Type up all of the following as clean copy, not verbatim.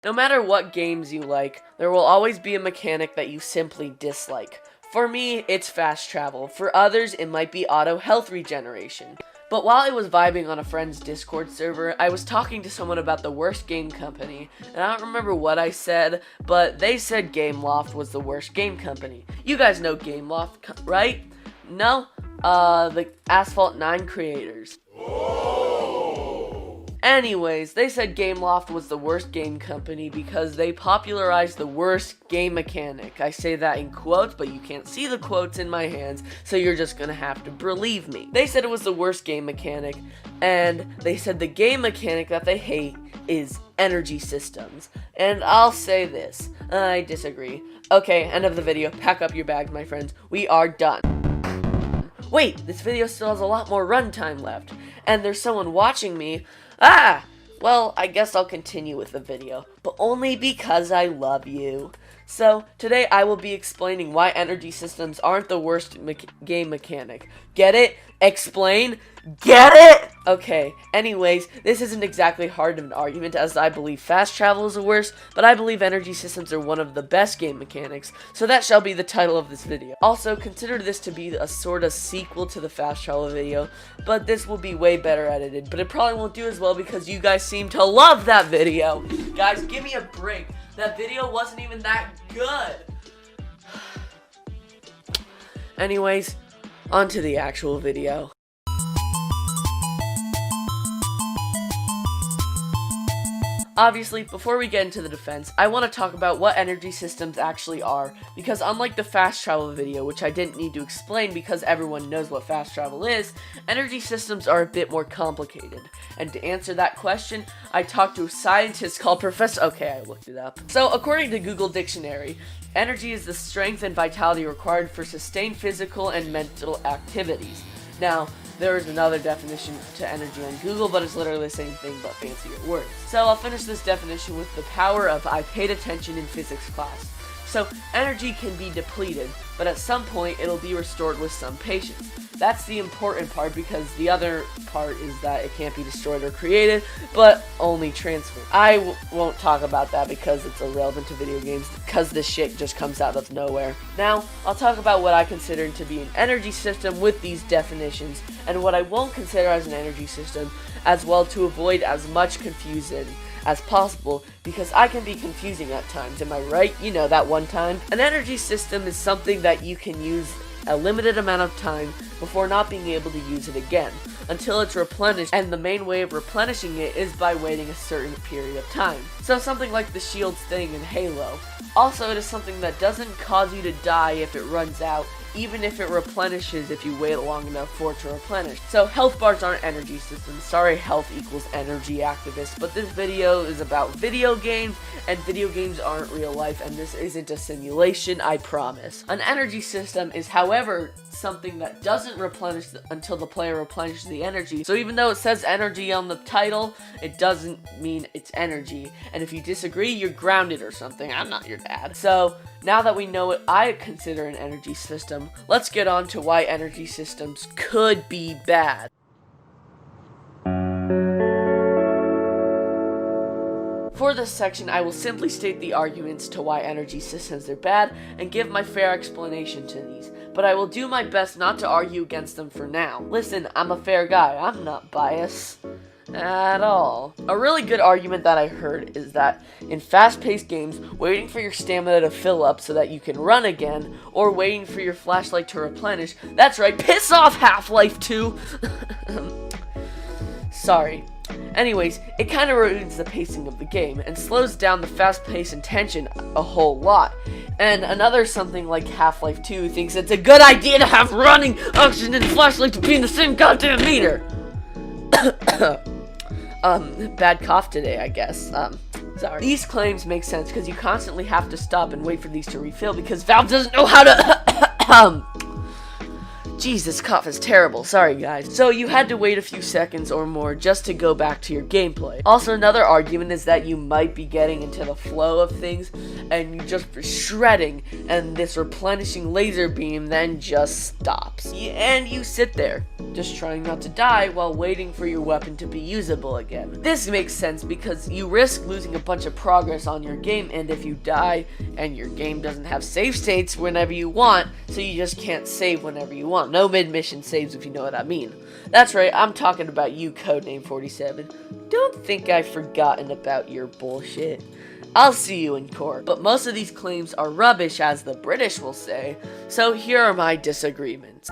No matter what games you like, there will always be a mechanic that you simply dislike. For me, it's fast travel. For others, it might be auto health regeneration. But while I was vibing on a friend's Discord server, I was talking to someone about the worst game company, and I don't remember what I said, but they said Gameloft was the worst game company. You guys know Gameloft, right? No? The Asphalt 9 creators. Anyways, they said Gameloft was the worst game company because they popularized the worst game mechanic. I say that in quotes, but you can't see the quotes in my hands, so you're just gonna have to believe me. They said it was the worst game mechanic, and they said the game mechanic that they hate is energy systems. And I'll say this, I disagree. Okay, end of the video. Pack up your bags, my friends. We are done. Wait, this video still has a lot more runtime left, and there's someone watching me. Well, I guess I'll continue with the video, but only because I love you. So, today I will be explaining why energy systems aren't the worst game mechanic. Get it? Explain? Get it? Okay, anyways, this isn't exactly hard of an argument as I believe fast travel is the worst, but I believe energy systems are one of the best game mechanics, so that shall be the title of this video. Also, consider this to be a sort of sequel to the fast travel video, but this will be way better edited, but it probably won't do as well because you guys seem to love that video. Guys, give me a break. That video wasn't even that good. Anyways, on to the actual video. Obviously, before we get into the defense, I want to talk about what energy systems actually are, because unlike the fast travel video, which I didn't need to explain because everyone knows what fast travel is, energy systems are a bit more complicated. And to answer that question, I talked to a scientist called Professor... Okay, I looked it up. So, according to Google Dictionary, energy is the strength and vitality required for sustained physical and mental activities. Now, there is another definition to energy on Google, but it's literally the same thing but fancier words. So I'll finish this definition with the power of I paid attention in physics class. So energy can be depleted, but at some point it'll be restored with some patience. That's the important part because the other part is that it can't be destroyed or created, but only transferred. I won't talk about that because it's irrelevant to video games because this shit just comes out of nowhere. Now, I'll talk about what I consider to be an energy system with these definitions and what I won't consider as an energy system as well to avoid as much confusion as possible because I can be confusing at times, am I right? You know, that one time. An energy system is something that you can use a limited amount of time before not being able to use it again until it's replenished, and the main way of replenishing it is by waiting a certain period of time. So something like the shields thing in Halo. Also, it is something that doesn't cause you to die if it runs out, even if it replenishes if you wait long enough for it to replenish. So health bars aren't energy systems. Sorry, health equals energy activists, but this video is about video games, and video games aren't real life, and this isn't a simulation, I promise. An energy system is, however, something that doesn't replenish until the player replenishes the energy. So even though it says energy on the title, it doesn't mean it's energy. And if you disagree, you're grounded or something. I'm not your dad. So now that we know what I consider an energy system, let's get on to why energy systems could be bad. For this section, I will simply state the arguments to why energy systems are bad and give my fair explanation to these, but I will do my best not to argue against them for now. Listen, I'm a fair guy, I'm not biased at all. A really good argument that I heard is that in fast-paced games, waiting for your stamina to fill up so that you can run again, or waiting for your flashlight to replenish, that's right, piss off Half-Life 2! Sorry. Anyways, it kind of ruins the pacing of the game and slows down the fast pace and tension a whole lot. And another something like Half-Life 2 thinks it's a good idea to have running, oxygen, and flashlight to be in the same goddamn meter. Bad cough today, I guess. Sorry. These claims make sense because you constantly have to stop and wait for these to refill because Valve doesn't know how to Jeez, this cough is terrible. Sorry, guys. So you had to wait a few seconds or more just to go back to your gameplay. Also, another argument is that you might be getting into the flow of things and you just shredding, and this replenishing laser beam then just stops. And you sit there, just trying not to die while waiting for your weapon to be usable again. This makes sense because you risk losing a bunch of progress on your game, and if you die and your game doesn't have save states whenever you want, so you just can't save whenever you want. No mid-mission saves, if you know what I mean. That's right, I'm talking about you, Codename 47. Don't think I've forgotten about your bullshit. I'll see you in court. But most of these claims are rubbish, as the British will say, so here are my disagreements.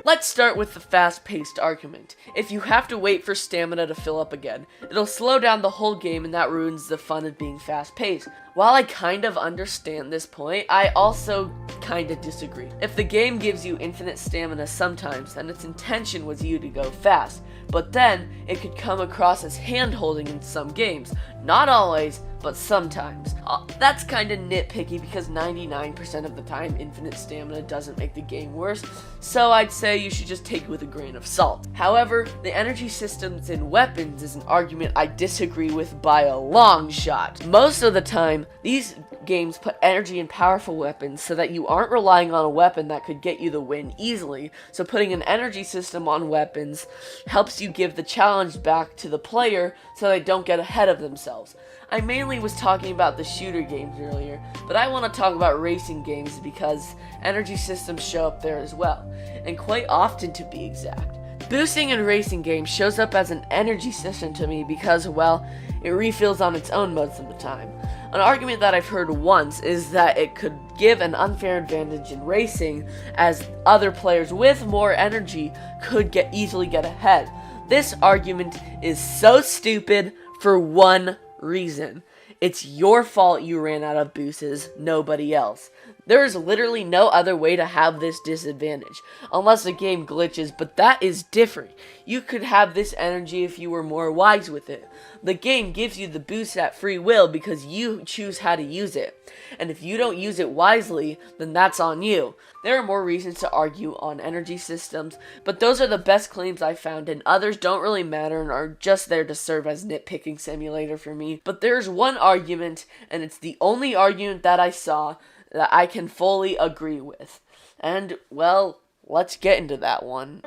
Let's start with the fast-paced argument. If you have to wait for stamina to fill up again, it'll slow down the whole game and that ruins the fun of being fast-paced. While I kind of understand this point, I also kind of disagree. If the game gives you infinite stamina sometimes, then its intention was you to go fast, but then it could come across as hand-holding in some games. Not always, but sometimes. That's kind of nitpicky because 99% of the time infinite stamina doesn't make the game worse, so I'd say you should just take it with a grain of salt. However, the energy systems in weapons is an argument I disagree with by a long shot. Most of the time, these games put energy in powerful weapons so that you aren't relying on a weapon that could get you the win easily, so putting an energy system on weapons helps you give the challenge back to the player so they don't get ahead of themselves. I mainly was talking about the shooter games earlier, but I want to talk about racing games because energy systems show up there as well, and quite often to be exact. Boosting in racing games shows up as an energy system to me because, well, it refills on its own most of the time. An argument that I've heard once is that it could give an unfair advantage in racing, as other players with more energy could easily get ahead. This argument is so stupid for one reason. It's your fault you ran out of boosts, nobody else. There is literally no other way to have this disadvantage, unless the game glitches, but that is different. You could have this energy if you were more wise with it. The game gives you the boost at free will because you choose how to use it. And if you don't use it wisely, then that's on you. There are more reasons to argue on energy systems, but those are the best claims I found, and others don't really matter and are just there to serve as nitpicking simulator for me. But there's one argument, and it's the only argument that I saw that I can fully agree with. And, well, let's get into that one.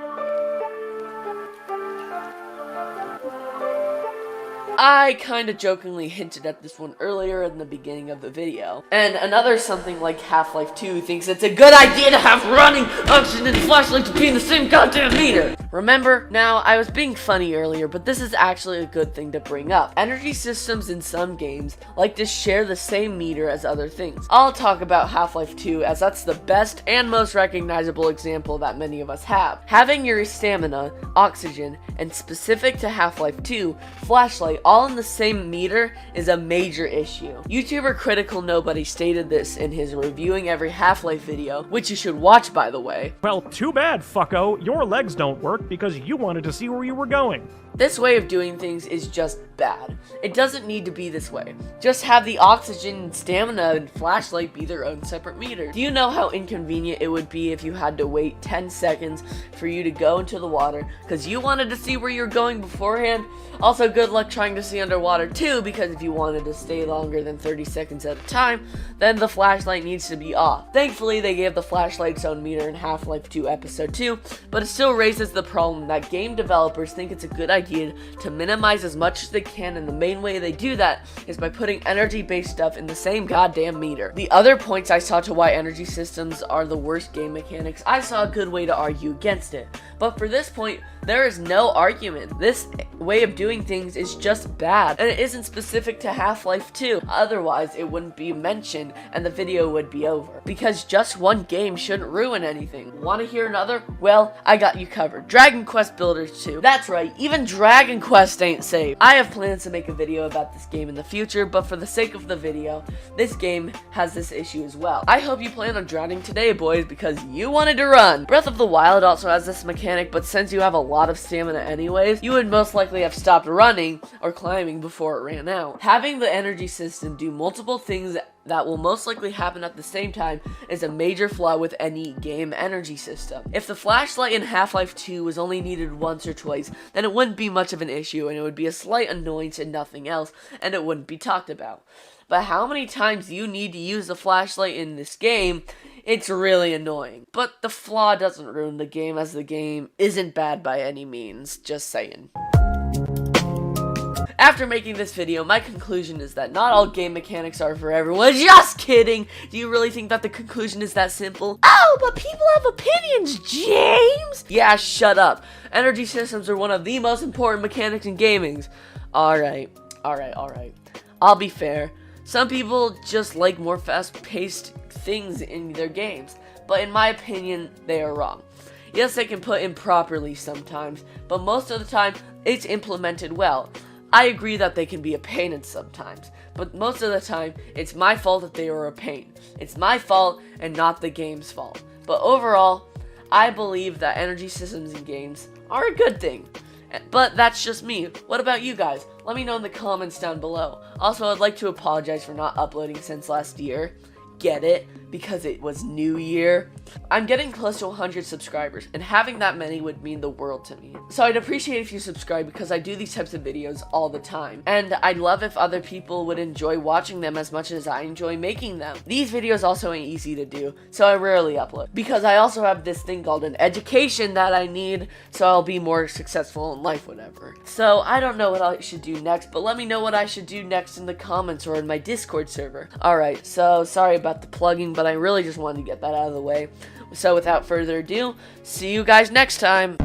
I kinda jokingly hinted at this one earlier in the beginning of the video. And another something like Half-Life 2 thinks it's a good idea to have running oxygen and flashlight to be in the same goddamn meter! Remember? Now, I was being funny earlier, but this is actually a good thing to bring up. Energy systems in some games like to share the same meter as other things. I'll talk about Half-Life 2 as that's the best and most recognizable example that many of us have. Having your stamina, oxygen, and specific to Half-Life 2, flashlight all in the same meter is a major issue. YouTuber Critical Nobody stated this in his reviewing every Half-Life video, which you should watch by the way. Well, too bad, fucko. Your legs don't work because you wanted to see where you were going. This way of doing things is just bad. It doesn't need to be this way. Just have the oxygen, stamina, and flashlight be their own separate meter. Do you know how inconvenient it would be if you had to wait 10 seconds for you to go into the water because you wanted to see where you're going beforehand? Also, good luck trying to see underwater too, because if you wanted to stay longer than 30 seconds at a time, then the flashlight needs to be off. Thankfully, they gave the flashlight its own meter in Half-Life 2 Episode 2, but it still raises the problem that game developers think it's a good idea to minimize as much as they can, and the main way they do that is by putting energy-based stuff in the same goddamn meter. The other points I saw to why energy systems are the worst game mechanics, I saw a good way to argue against it. But for this point, there is no argument. This way of doing things is just bad, and it isn't specific to Half-Life 2. Otherwise, it wouldn't be mentioned, and the video would be over. Because just one game shouldn't ruin anything. Want to hear another? Well, I got you covered. Dragon Quest Builders 2. That's right, even Dragon Quest ain't safe. I have plans to make a video about this game in the future, but for the sake of the video, this game has this issue as well. I hope you plan on drowning today, boys, because you wanted to run. Breath of the Wild also has this mechanic, but since you have a lot of stamina anyways, you would most likely have stopped running or climbing before it ran out. Having the energy system do multiple things that will most likely happen at the same time is a major flaw with any game energy system. If the flashlight in Half-Life 2 was only needed once or twice, then it wouldn't be much of an issue, and it would be a slight annoyance and nothing else, and it wouldn't be talked about. But how many times you need to use the flashlight in this game, it's really annoying. But the flaw doesn't ruin the game, as the game isn't bad by any means, just saying. After making this video, my conclusion is that not all game mechanics are for everyone. Just kidding! Do you really think that the conclusion is that simple? Oh, but people have opinions, James! Yeah, shut up. Energy systems are one of the most important mechanics in gaming. Alright. I'll be fair. Some people just like more fast-paced things in their games, but in my opinion, they are wrong. Yes, they can put in properly sometimes, but most of the time, it's implemented well. I agree that they can be a pain in sometimes, but most of the time, it's my fault that they are a pain. It's my fault and not the game's fault. But overall, I believe that energy systems in games are a good thing. But that's just me. What about you guys? Let me know in the comments down below. Also, I'd like to apologize for not uploading since last year. Get it? Because it was New Year. I'm getting close to 100 subscribers, and having that many would mean the world to me. So I'd appreciate if you subscribe, because I do these types of videos all the time. And I'd love if other people would enjoy watching them as much as I enjoy making them. These videos also ain't easy to do, so I rarely upload. Because I also have this thing called an education that I need, so I'll be more successful in life, whatever. So I don't know what I should do next, but let me know what I should do next in the comments or in my Discord server. Alright, so sorry about the plugging, but I really just wanted to get that out of the way. So without further ado, see you guys next time.